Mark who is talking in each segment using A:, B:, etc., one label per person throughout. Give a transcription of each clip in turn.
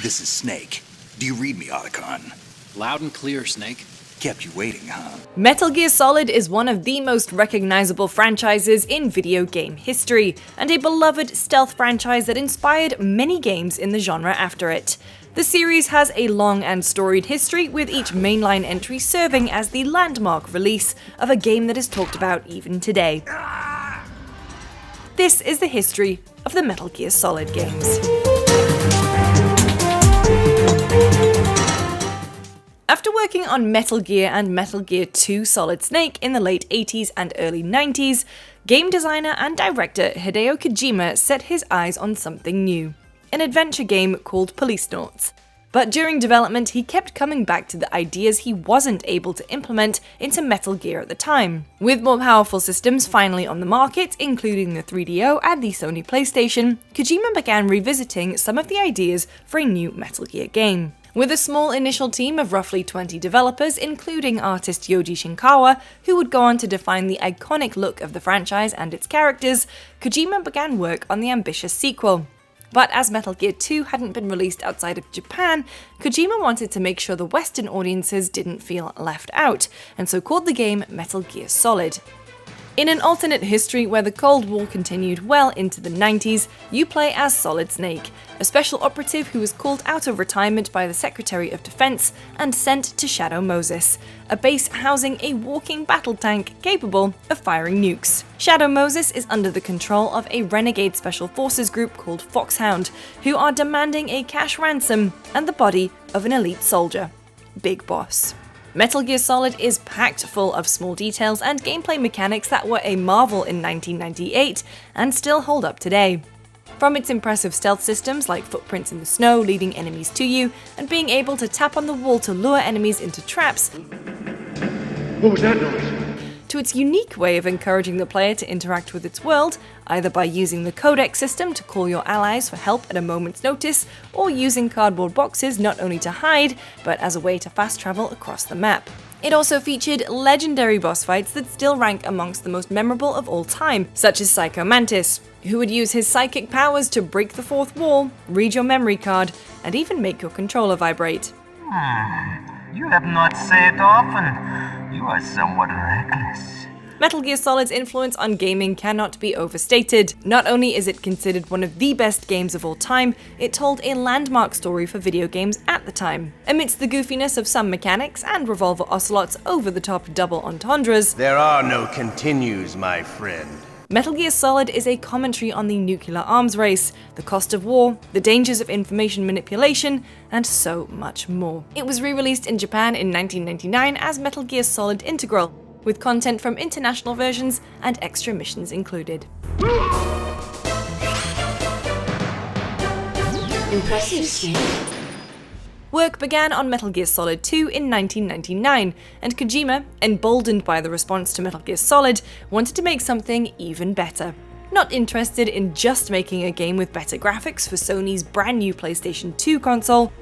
A: This is Snake. Do you read me, Otacon?
B: Loud and clear, Snake.
A: Kept you waiting, huh?
C: Metal Gear Solid is one of the most recognizable franchises in video game history, and a beloved stealth franchise that inspired many games in the genre after it. The series has a long and storied history, with each mainline entry serving as the landmark release of a game that is talked about even today. This is the history of the Metal Gear Solid games. After working on Metal Gear and Metal Gear 2 Solid Snake in the late 80s and early 90s, game designer and director Hideo Kojima set his eyes on something new, an adventure game called Policenauts. But during development, he kept coming back to the ideas he wasn't able to implement into Metal Gear at the time. With more powerful systems finally on the market, including the 3DO and the Sony PlayStation, Kojima began revisiting some of the ideas for a new Metal Gear game. With a small initial team of roughly 20 developers, including artist Yoji Shinkawa, who would go on to define the iconic look of the franchise and its characters, Kojima began work on the ambitious sequel. But as Metal Gear 2 hadn't been released outside of Japan, Kojima wanted to make sure the Western audiences didn't feel left out, and so called the game Metal Gear Solid. In an alternate history where the Cold War continued well into the 90s, you play as Solid Snake, a special operative who was called out of retirement by the Secretary of Defense and sent to Shadow Moses, a base housing a walking battle tank capable of firing nukes. Shadow Moses is under the control of a renegade special forces group called Foxhound, who are demanding a cash ransom and the body of an elite soldier, Big Boss. Metal Gear Solid is packed full of small details and gameplay mechanics that were a marvel in 1998 and still hold up today. From its impressive stealth systems like footprints in the snow leading enemies to you, and being able to tap on the wall to lure enemies into traps,
D: What was that noise?
C: to its unique way of encouraging the player to interact with its world, either by using the codec system to call your allies for help at a moment's notice, or using cardboard boxes not only to hide, but as a way to fast travel across the map. It also featured legendary boss fights that still rank amongst the most memorable of all time, such as Psycho Mantis, who would use his psychic powers to break the fourth wall, read your memory card, and even make your controller vibrate.
E: You have not said it often. You are somewhat reckless.
C: Metal Gear Solid's influence on gaming cannot be overstated. Not only is it considered one of the best games of all time, it told a landmark story for video games at the time. Amidst the goofiness of some mechanics and Revolver Ocelot's over-the-top double entendres,
F: There are no continues, my friend.
C: Metal Gear Solid is a commentary on the nuclear arms race, the cost of war, the dangers of information manipulation, and so much more. It was re-released in Japan in 1999 as Metal Gear Solid Integral, with content from international versions and extra missions included.
G: Impressive, Snake.
C: Work began on Metal Gear Solid 2 in 1999, and Kojima, emboldened by the response to Metal Gear Solid, wanted to make something even better. Not interested in just making a game with better graphics for Sony's brand new PlayStation 2 console,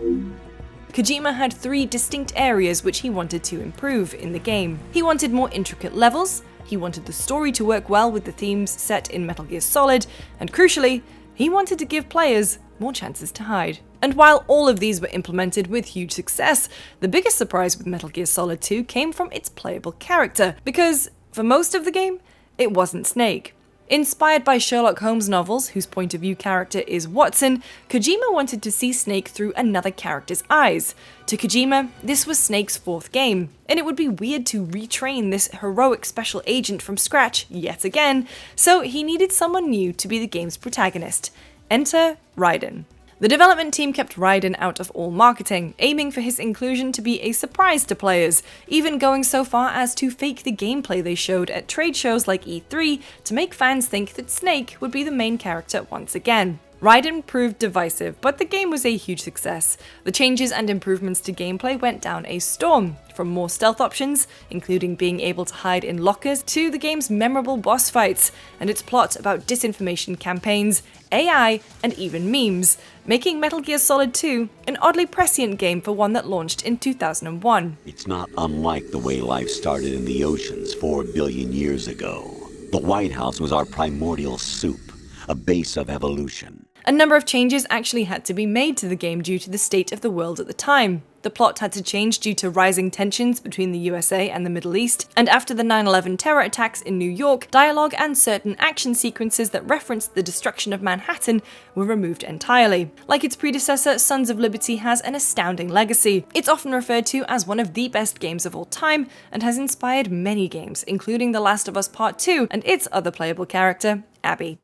C: Kojima had 3 distinct areas which he wanted to improve in the game. He wanted more intricate levels, he wanted the story to work well with the themes set in Metal Gear Solid, and crucially, he wanted to give players more chances to hide. And while all of these were implemented with huge success, the biggest surprise with Metal Gear Solid 2 came from its playable character, because for most of the game, it wasn't Snake. Inspired by Sherlock Holmes novels, whose point of view character is Watson, Kojima wanted to see Snake through another character's eyes. To Kojima, this was Snake's 4th game, and it would be weird to retrain this heroic special agent from scratch yet again, so he needed someone new to be the game's protagonist. Enter Raiden. The development team kept Raiden out of all marketing, aiming for his inclusion to be a surprise to players, even going so far as to fake the gameplay they showed at trade shows like E3 to make fans think that Snake would be the main character once again. Raiden proved divisive, but the game was a huge success. The changes and improvements to gameplay went down a storm, from more stealth options, including being able to hide in lockers, to the game's memorable boss fights, and its plot about disinformation campaigns, AI, and even memes, making Metal Gear Solid 2 an oddly prescient game for one that launched in 2001.
H: It's not unlike the way life started in the oceans 4 billion years ago. The White House was our primordial soup, a base of evolution.
C: A number of changes actually had to be made to the game due to the state of the world at the time. The plot had to change due to rising tensions between the USA and the Middle East, and after the 9/11 terror attacks in New York, dialogue and certain action sequences that referenced the destruction of Manhattan were removed entirely. Like its predecessor, Sons of Liberty has an astounding legacy. It's often referred to as one of the best games of all time, and has inspired many games, including The Last of Us Part 2 and its other playable character, Abby.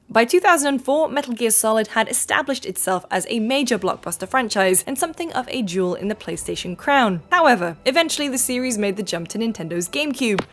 C: By 2004, Metal Gear Solid had established itself as a major blockbuster franchise and something of a jewel in the PlayStation crown. However, eventually the series made the jump to Nintendo's GameCube.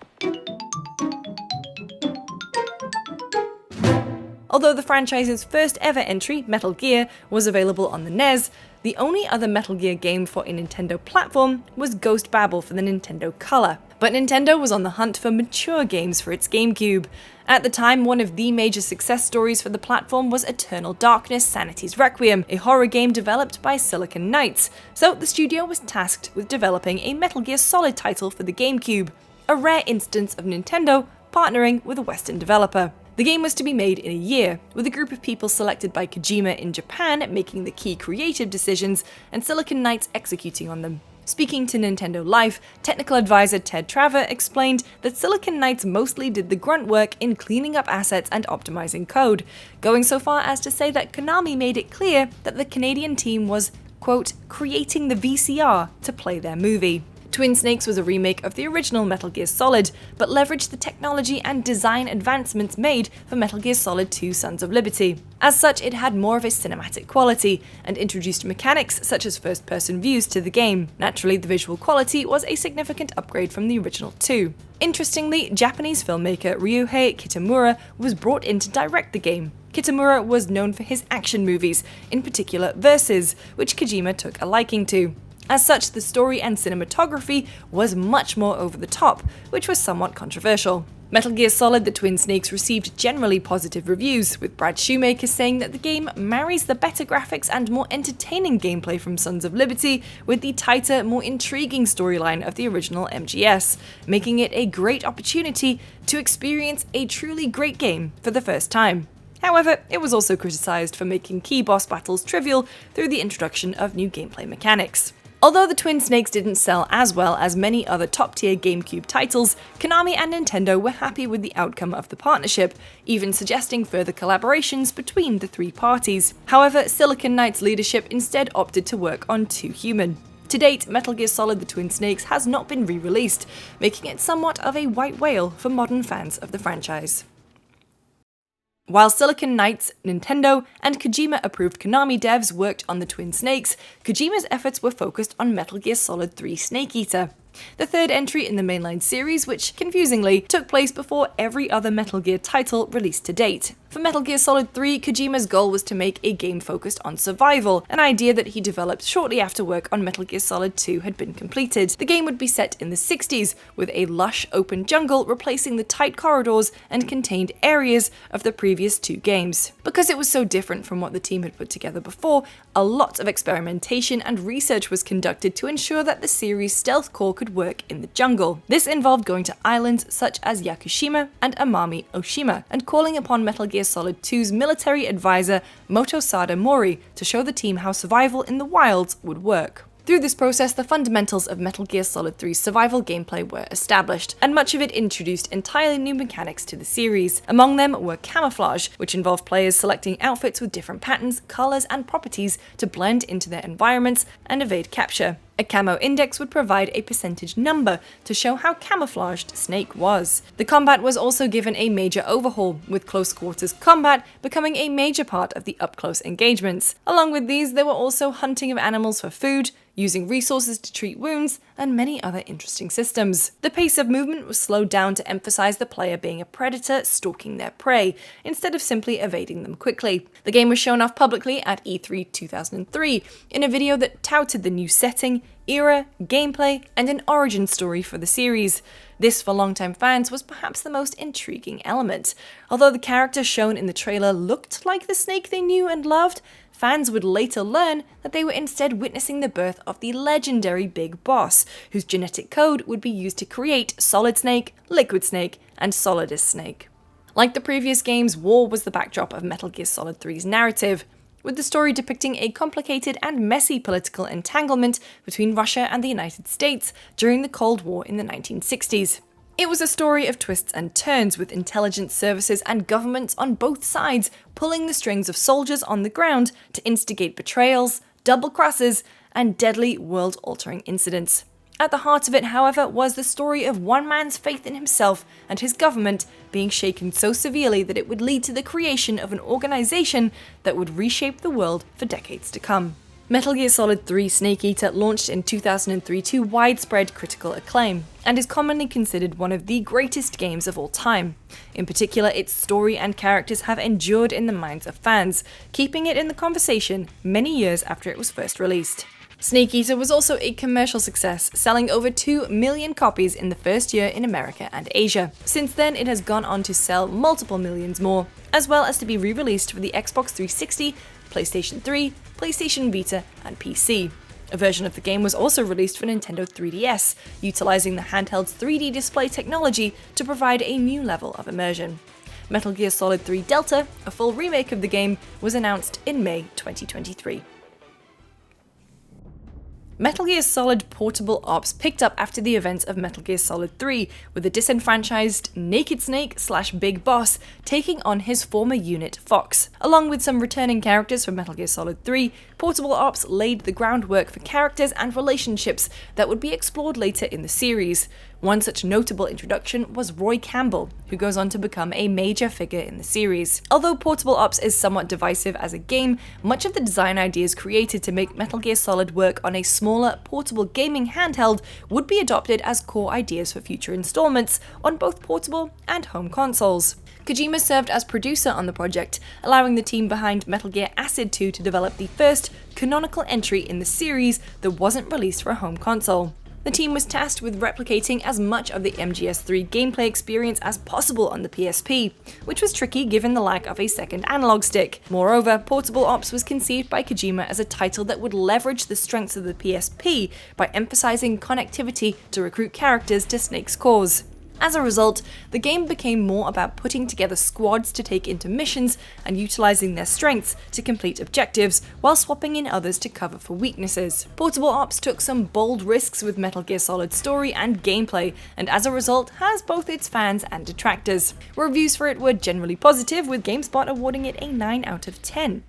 C: Although the franchise's first ever entry, Metal Gear, was available on the NES, the only other Metal Gear game for a Nintendo platform was Ghost Babel for the Nintendo Color. But Nintendo was on the hunt for mature games for its GameCube. At the time, one of the major success stories for the platform was Eternal Darkness: Sanity's Requiem, a horror game developed by Silicon Knights, so the studio was tasked with developing a Metal Gear Solid title for the GameCube, a rare instance of Nintendo partnering with a Western developer. The game was to be made in a year, with a group of people selected by Kojima in Japan making the key creative decisions and Silicon Knights executing on them. Speaking to Nintendo Life, technical advisor Ted Traver explained that Silicon Knights mostly did the grunt work in cleaning up assets and optimizing code, going so far as to say that Konami made it clear that the Canadian team was, quote, creating the VCR to play their movie. Twin Snakes was a remake of the original Metal Gear Solid, but leveraged the technology and design advancements made for Metal Gear Solid 2: Sons of Liberty. As such, it had more of a cinematic quality, and introduced mechanics such as first-person views to the game. Naturally, the visual quality was a significant upgrade from the original 2. Interestingly, Japanese filmmaker Ryuhei Kitamura was brought in to direct the game. Kitamura was known for his action movies, in particular Versus, which Kojima took a liking to. As such, the story and cinematography was much more over the top, which was somewhat controversial. Metal Gear Solid: The Twin Snakes received generally positive reviews, with Brad Shoemaker saying that the game marries the better graphics and more entertaining gameplay from Sons of Liberty with the tighter, more intriguing storyline of the original MGS, making it a great opportunity to experience a truly great game for the first time. However, it was also criticized for making key boss battles trivial through the introduction of new gameplay mechanics. Although the Twin Snakes didn't sell as well as many other top-tier GameCube titles, Konami and Nintendo were happy with the outcome of the partnership, even suggesting further collaborations between the three parties. However, Silicon Knights leadership instead opted to work on 2 Human. To date, Metal Gear Solid: The Twin Snakes has not been re-released, making it somewhat of a white whale for modern fans of the franchise. While Silicon Knights, Nintendo, and Kojima-approved Konami devs worked on the Twin Snakes, Kojima's efforts were focused on Metal Gear Solid 3 Snake Eater, the third entry in the mainline series, which, confusingly, took place before every other Metal Gear title released to date. For Metal Gear Solid 3, Kojima's goal was to make a game focused on survival, an idea that he developed shortly after work on Metal Gear Solid 2 had been completed. The game would be set in the 60s, with a lush, open jungle replacing the tight corridors and contained areas of the previous 2 games. Because it was so different from what the team had put together before, a lot of experimentation and research was conducted to ensure that the series' stealth core could work in the jungle. This involved going to islands such as Yakushima and Amami Oshima, and calling upon Metal Gear Solid 2's military advisor Motosada Mori to show the team how survival in the wilds would work. Through this process, the fundamentals of Metal Gear Solid 3's survival gameplay were established, and much of it introduced entirely new mechanics to the series. Among them were camouflage, which involved players selecting outfits with different patterns, colors, and properties to blend into their environments and evade capture. A camo index would provide a percentage number to show how camouflaged Snake was. The combat was also given a major overhaul, with close quarters combat becoming a major part of the up-close engagements. Along with these, there were also hunting of animals for food, using resources to treat wounds, and many other interesting systems. The pace of movement was slowed down to emphasize the player being a predator stalking their prey, instead of simply evading them quickly. The game was shown off publicly at E3 2003 in a video that touted the new setting, era, gameplay, and an origin story for the series. This, for longtime fans, was perhaps the most intriguing element. Although the character shown in the trailer looked like the Snake they knew and loved, fans would later learn that they were instead witnessing the birth of the legendary Big Boss, whose genetic code would be used to create Solid Snake, Liquid Snake, and Solidus Snake. Like the previous games, war was the backdrop of Metal Gear Solid 3's narrative, with the story depicting a complicated and messy political entanglement between Russia and the United States during the Cold War in the 1960s. It was a story of twists and turns, with intelligence services and governments on both sides pulling the strings of soldiers on the ground to instigate betrayals, double crosses, and deadly world-altering incidents. At the heart of it, however, was the story of one man's faith in himself and his government being shaken so severely that it would lead to the creation of an organization that would reshape the world for decades to come. Metal Gear Solid 3 Snake Eater launched in 2003 to widespread critical acclaim, and is commonly considered one of the greatest games of all time. In particular, its story and characters have endured in the minds of fans, keeping it in the conversation many years after it was first released. Snake Eater was also a commercial success, selling over 2 million copies in the first year in America and Asia. Since then, it has gone on to sell multiple millions more, as well as to be re-released for the Xbox 360, PlayStation 3, PlayStation Vita, and PC. A version of the game was also released for Nintendo 3DS, utilizing the handheld's 3D display technology to provide a new level of immersion. Metal Gear Solid 3 Delta, a full remake of the game, was announced in May 2023. Metal Gear Solid Portable Ops picked up after the events of Metal Gear Solid 3, with the disenfranchised Naked Snake / Big Boss taking on his former unit Fox. Along with some returning characters from Metal Gear Solid 3, Portable Ops laid the groundwork for characters and relationships that would be explored later in the series. One such notable introduction was Roy Campbell, who goes on to become a major figure in the series. Although Portable Ops is somewhat divisive as a game, much of the design ideas created to make Metal Gear Solid work on a smaller, portable gaming handheld would be adopted as core ideas for future installments on both portable and home consoles. Kojima served as producer on the project, allowing the team behind Metal Gear Acid 2 to develop the first canonical entry in the series that wasn't released for a home console. The team was tasked with replicating as much of the MGS3 gameplay experience as possible on the PSP, which was tricky given the lack of a second analog stick. Moreover, Portable Ops was conceived by Kojima as a title that would leverage the strengths of the PSP by emphasizing connectivity to recruit characters to Snake's cause. As a result, the game became more about putting together squads to take into missions and utilizing their strengths to complete objectives, while swapping in others to cover for weaknesses. Portable Ops took some bold risks with Metal Gear Solid's story and gameplay, and as a result has both its fans and detractors. Reviews for it were generally positive, with GameSpot awarding it a 9 out of 10.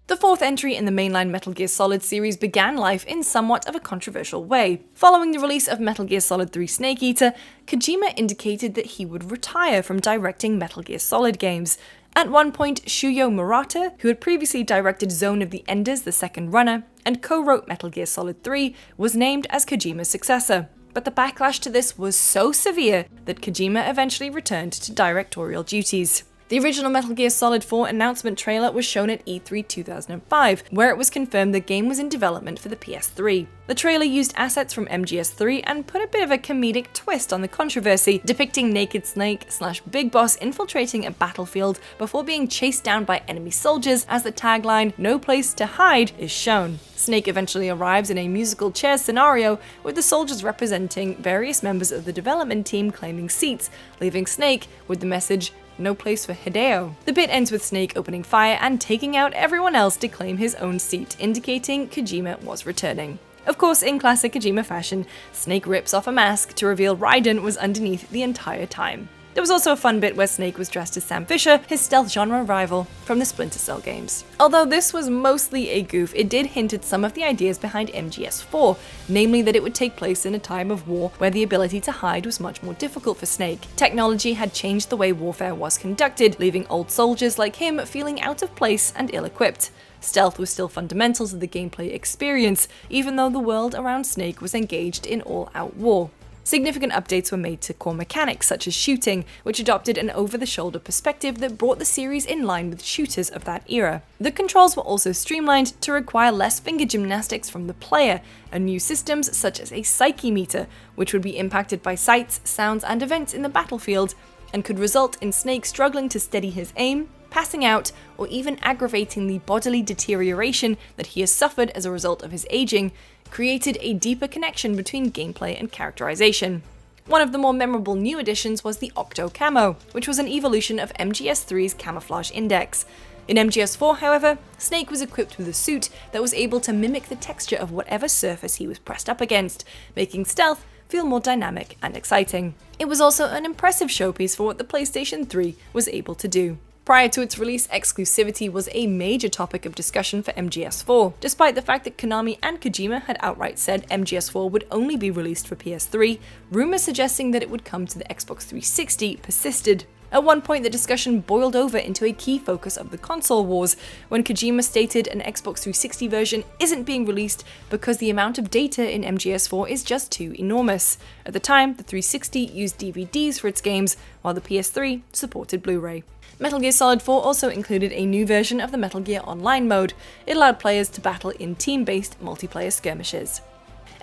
C: The fourth entry in the mainline Metal Gear Solid series began life in somewhat of a controversial way. Following the release of Metal Gear Solid 3 Snake Eater, Kojima indicated that he would retire from directing Metal Gear Solid games. At one point, Shuyo Murata, who had previously directed Zone of the Enders: The Second Runner, and co-wrote Metal Gear Solid 3, was named as Kojima's successor. But the backlash to this was so severe that Kojima eventually returned to directorial duties. The original Metal Gear Solid 4 announcement trailer was shown at E3 2005, where it was confirmed the game was in development for the PS3. The trailer used assets from MGS3 and put a bit of a comedic twist on the controversy, depicting Naked Snake / Big Boss infiltrating a battlefield before being chased down by enemy soldiers, as the tagline "No place to hide" is shown. Snake eventually arrives in a musical chairs scenario, with the soldiers representing various members of the development team claiming seats, leaving Snake with the message "No place for Hideo." The bit ends with Snake opening fire and taking out everyone else to claim his own seat, indicating Kojima was returning. Of course, in classic Kojima fashion, Snake rips off a mask to reveal Raiden was underneath the entire time. There was also a fun bit where Snake was dressed as Sam Fisher, his stealth genre rival from the Splinter Cell games. Although this was mostly a goof, it did hint at some of the ideas behind MGS4, namely that it would take place in a time of war where the ability to hide was much more difficult for Snake. Technology had changed the way warfare was conducted, leaving old soldiers like him feeling out of place and ill-equipped. Stealth was still fundamental to the gameplay experience, even though the world around Snake was engaged in all-out war. Significant updates were made to core mechanics such as shooting, which adopted an over-the-shoulder perspective that brought the series in line with shooters of that era. The controls were also streamlined to require less finger gymnastics from the player, and new systems such as a psyche meter, which would be impacted by sights, sounds, and events in the battlefield, and could result in Snake struggling to steady his aim, passing out, or even aggravating the bodily deterioration that he has suffered as a result of his aging, created a deeper connection between gameplay and characterization. One of the more memorable new additions was the Octo Camo, which was an evolution of MGS3's Camouflage Index. In MGS4, however, Snake was equipped with a suit that was able to mimic the texture of whatever surface he was pressed up against, making stealth feel more dynamic and exciting. It was also an impressive showpiece for what the PlayStation 3 was able to do. Prior to its release, exclusivity was a major topic of discussion for MGS4, despite the fact that Konami and Kojima had outright said MGS4 would only be released for PS3, rumors suggesting that it would come to the Xbox 360 persisted. At one point, the discussion boiled over into a key focus of the console wars, when Kojima stated an Xbox 360 version isn't being released because the amount of data in MGS4 is just too enormous. At the time, the 360 used DVDs for its games, while the PS3 supported Blu-ray. Metal Gear Solid 4 also included a new version of the Metal Gear Online mode. It allowed players to battle in team-based multiplayer skirmishes.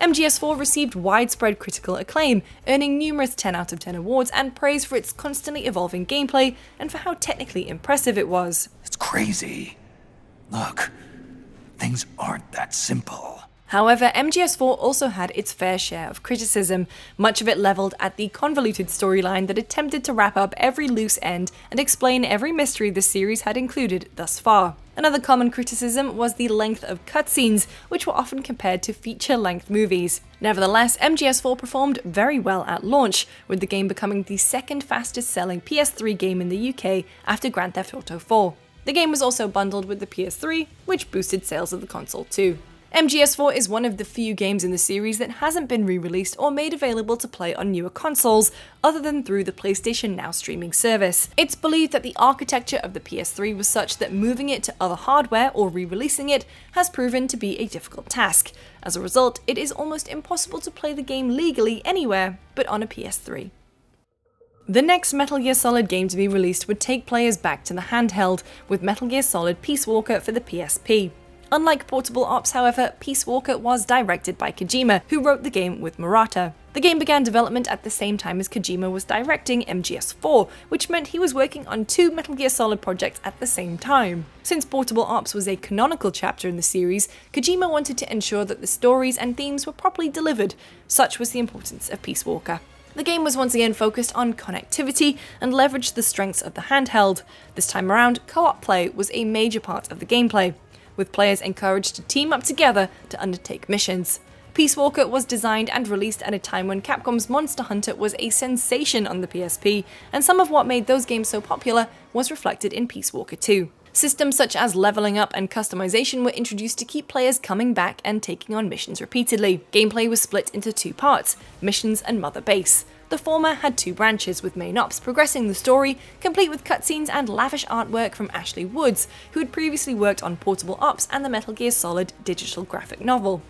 C: MGS4 received widespread critical acclaim, earning numerous 10 out of 10 awards and praise for its constantly evolving gameplay and for how technically impressive it was.
A: It's crazy. Look, things aren't that simple.
C: However, MGS4 also had its fair share of criticism, much of it leveled at the convoluted storyline that attempted to wrap up every loose end and explain every mystery the series had included thus far. Another common criticism was the length of cutscenes, which were often compared to feature-length movies. Nevertheless, MGS4 performed very well at launch, with the game becoming the second fastest-selling PS3 game in the UK after Grand Theft Auto 4. The game was also bundled with the PS3, which boosted sales of the console too. MGS4 is one of the few games in the series that hasn't been re-released or made available to play on newer consoles, other than through the PlayStation Now streaming service. It's believed that the architecture of the PS3 was such that moving it to other hardware or re-releasing it has proven to be a difficult task. As a result, it is almost impossible to play the game legally anywhere but on a PS3. The next Metal Gear Solid game to be released would take players back to the handheld, with Metal Gear Solid Peace Walker for the PSP. Unlike Portable Ops, however, Peace Walker was directed by Kojima, who wrote the game with Murata. The game began development at the same time as Kojima was directing MGS4, which meant he was working on two Metal Gear Solid projects at the same time. Since Portable Ops was a canonical chapter in the series, Kojima wanted to ensure that the stories and themes were properly delivered. Such was the importance of Peace Walker. The game was once again focused on connectivity and leveraged the strengths of the handheld. This time around, co-op play was a major part of the gameplay, with players encouraged to team up together to undertake missions. Peace Walker was designed and released at a time when Capcom's Monster Hunter was a sensation on the PSP, and some of what made those games so popular was reflected in Peace Walker 2. Systems such as leveling up and customization were introduced to keep players coming back and taking on missions repeatedly. Gameplay was split into two parts, missions and Mother Base. The former had two branches, with main ops progressing the story, complete with cutscenes and lavish artwork from Ashley Woods, who had previously worked on Portable Ops and the Metal Gear Solid digital graphic novel.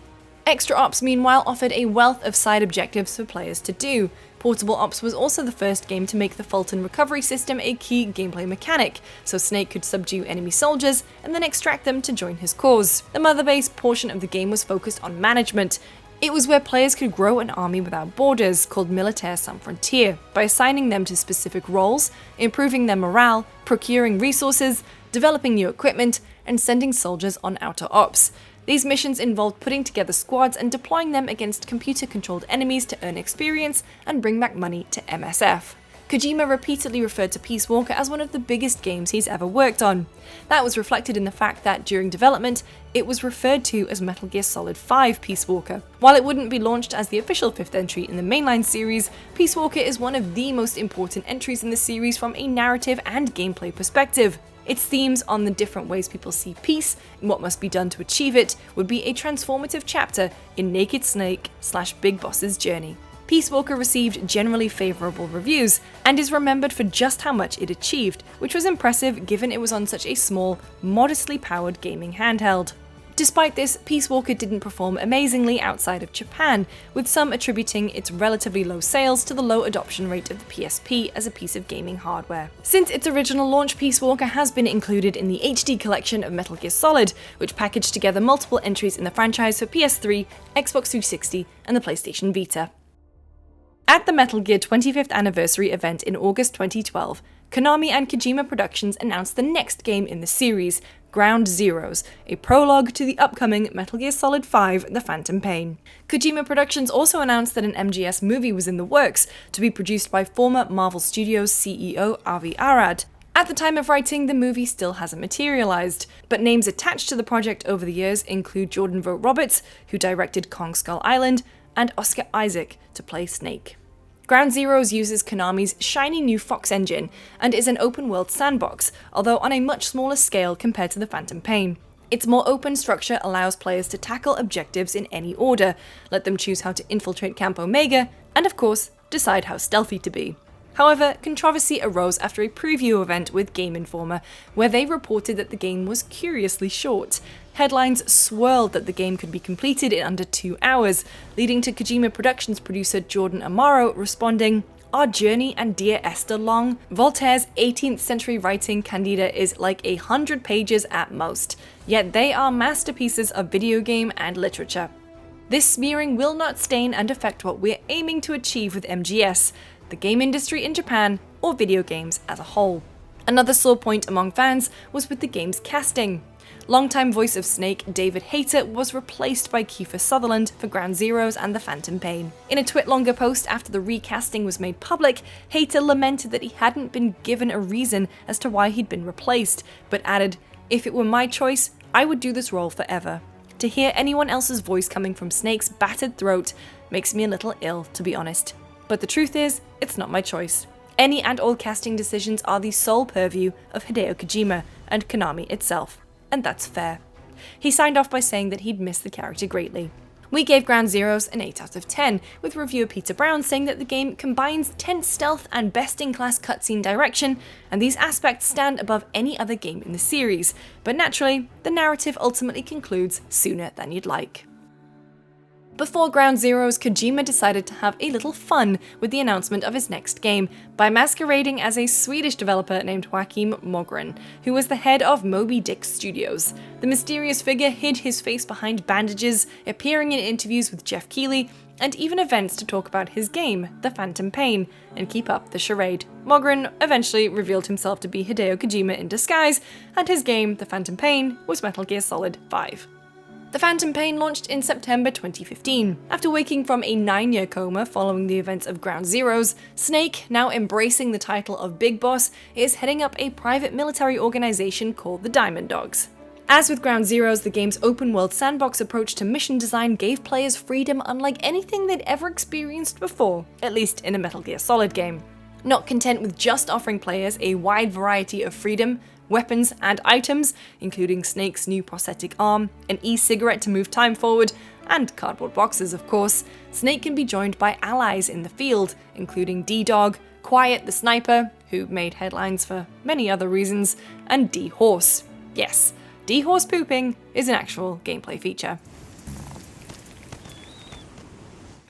C: Extra Ops, meanwhile, offered a wealth of side objectives for players to do. Portable Ops was also the first game to make the Fulton recovery system a key gameplay mechanic, so Snake could subdue enemy soldiers and then extract them to join his cause. The Mother Base portion of the game was focused on management. It was where players could grow an army without borders, called Militaire Sans Frontières, by assigning them to specific roles, improving their morale, procuring resources, developing new equipment, and sending soldiers on outer ops. These missions involved putting together squads and deploying them against computer-controlled enemies to earn experience and bring back money to MSF. Kojima repeatedly referred to Peace Walker as one of the biggest games he's ever worked on. That was reflected in the fact that during development, it was referred to as Metal Gear Solid 5 Peace Walker. While it wouldn't be launched as the official fifth entry in the mainline series, Peace Walker is one of the most important entries in the series from a narrative and gameplay perspective. Its themes on the different ways people see peace and what must be done to achieve it would be a transformative chapter in Naked Snake / Big Boss's journey. Peace Walker received generally favourable reviews, and is remembered for just how much it achieved, which was impressive given it was on such a small, modestly powered gaming handheld. Despite this, Peace Walker didn't perform amazingly outside of Japan, with some attributing its relatively low sales to the low adoption rate of the PSP as a piece of gaming hardware. Since its original launch, Peace Walker has been included in the HD collection of Metal Gear Solid, which packaged together multiple entries in the franchise for PS3, Xbox 360, and the PlayStation Vita. At the Metal Gear 25th anniversary event in August 2012, Konami and Kojima Productions announced the next game in the series, Ground Zeroes, a prologue to the upcoming Metal Gear Solid 5: The Phantom Pain. Kojima Productions also announced that an MGS movie was in the works, to be produced by former Marvel Studios CEO Avi Arad. At the time of writing, the movie still hasn't materialized, but names attached to the project over the years include Jordan Vogt-Roberts, who directed Kong Skull Island, and Oscar Isaac to play Snake. Ground Zeroes uses Konami's shiny new Fox engine and is an open-world sandbox, although on a much smaller scale compared to the Phantom Pain. Its more open structure allows players to tackle objectives in any order, let them choose how to infiltrate Camp Omega, and of course, decide how stealthy to be. However, controversy arose after a preview event with Game Informer, where they reported that the game was curiously short. Headlines swirled that the game could be completed in under 2 hours, leading to Kojima Productions producer Jordan Amaro responding, "Our journey and dear Esther long, Voltaire's 18th century writing Candida is like 100 pages at most, yet they are masterpieces of video game and literature. This smearing will not stain and affect what we're aiming to achieve with MGS, the game industry in Japan, or video games as a whole." Another sore point among fans was with the game's casting. Longtime voice of Snake, David Hayter, was replaced by Kiefer Sutherland for Ground Zeroes and The Phantom Pain. In a TwitLonger post after the recasting was made public, Hayter lamented that he hadn't been given a reason as to why he'd been replaced, but added, "If it were my choice, I would do this role forever. To hear anyone else's voice coming from Snake's battered throat makes me a little ill, to be honest. But the truth is, it's not my choice. Any and all casting decisions are the sole purview of Hideo Kojima and Konami itself. And that's fair." He signed off by saying that he'd miss the character greatly. We gave Ground Zeroes an 8 out of 10, with reviewer Peter Brown saying that the game combines tense stealth and best-in-class cutscene direction, and these aspects stand above any other game in the series, but naturally, the narrative ultimately concludes sooner than you'd like. Before Ground Zeroes, Kojima decided to have a little fun with the announcement of his next game by masquerading as a Swedish developer named Joakim Mogren, who was the head of Moby Dick Studios. The mysterious figure hid his face behind bandages, appearing in interviews with Jeff Keighley, and even events to talk about his game, The Phantom Pain, and keep up the charade. Mogren eventually revealed himself to be Hideo Kojima in disguise, and his game, The Phantom Pain, was Metal Gear Solid 5. The Phantom Pain launched in September 2015. After waking from a 9-year coma following the events of Ground Zeroes, Snake, now embracing the title of Big Boss, is heading up a private military organization called the Diamond Dogs. As with Ground Zeroes, the game's open-world sandbox approach to mission design gave players freedom unlike anything they'd ever experienced before, at least in a Metal Gear Solid game. Not content with just offering players a wide variety of freedom, weapons, and items, including Snake's new prosthetic arm, an e-cigarette to move time forward, and cardboard boxes, of course, Snake can be joined by allies in the field, including D-Dog, Quiet the Sniper, who made headlines for many other reasons, and D-Horse. Yes, D-Horse pooping is an actual gameplay feature.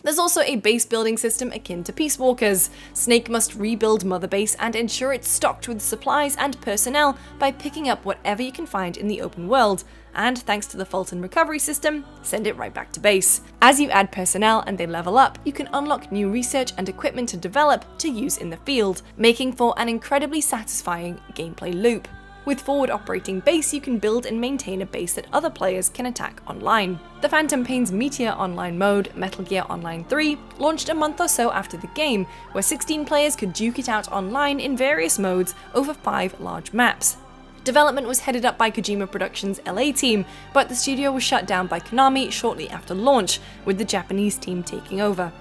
C: There's also a base building system akin to Peace Walkers. Snake must rebuild Mother Base and ensure it's stocked with supplies and personnel by picking up whatever you can find in the open world, and thanks to the Fulton recovery system, send it right back to base. As you add personnel and they level up, you can unlock new research and equipment to develop to use in the field, making for an incredibly satisfying gameplay loop. With forward operating base, you can build and maintain a base that other players can attack online. The Phantom Pain's Meteor Online mode, Metal Gear Online 3, launched a month or so after the game, where 16 players could duke it out online in various modes over 5 large maps. Development was headed up by Kojima Productions' LA team, but the studio was shut down by Konami shortly after launch, with the Japanese team taking over.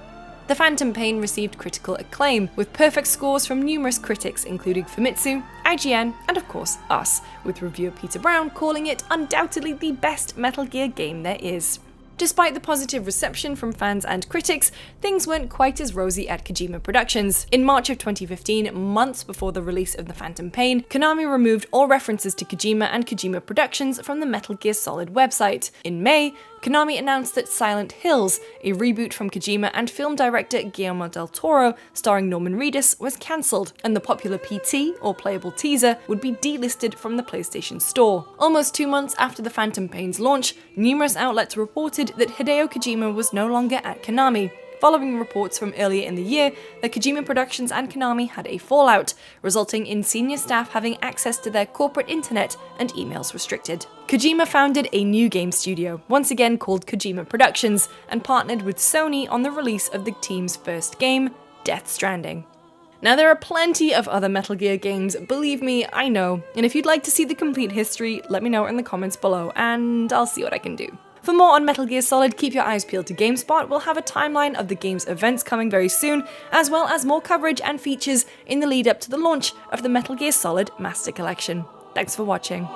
C: The Phantom Pain received critical acclaim, with perfect scores from numerous critics including Famitsu, IGN, and of course us, with reviewer Peter Brown calling it undoubtedly the best Metal Gear game there is. Despite the positive reception from fans and critics, things weren't quite as rosy at Kojima Productions. In March of 2015, months before the release of The Phantom Pain, Konami removed all references to Kojima and Kojima Productions from the Metal Gear Solid website. In May, Konami announced that Silent Hills, a reboot from Kojima and film director Guillermo del Toro starring Norman Reedus, was cancelled, and the popular PT, or playable teaser, would be delisted from the PlayStation Store. Almost 2 months after The Phantom Pain's launch, numerous outlets reported that Hideo Kojima was no longer at Konami. following reports from earlier in the year that Kojima Productions and Konami had a fallout, resulting in senior staff having access to their corporate internet and emails restricted. Kojima founded a new game studio, once again called Kojima Productions, and partnered with Sony on the release of the team's first game, Death Stranding. Now, there are plenty of other Metal Gear games, believe me, I know, and if you'd like to see the complete history, let me know in the comments below, and I'll see what I can do. For more on Metal Gear Solid, keep your eyes peeled to GameSpot. We'll have a timeline of the game's events coming very soon, as well as more coverage and features in the lead up to the launch of the Metal Gear Solid Master Collection. Thanks for watching.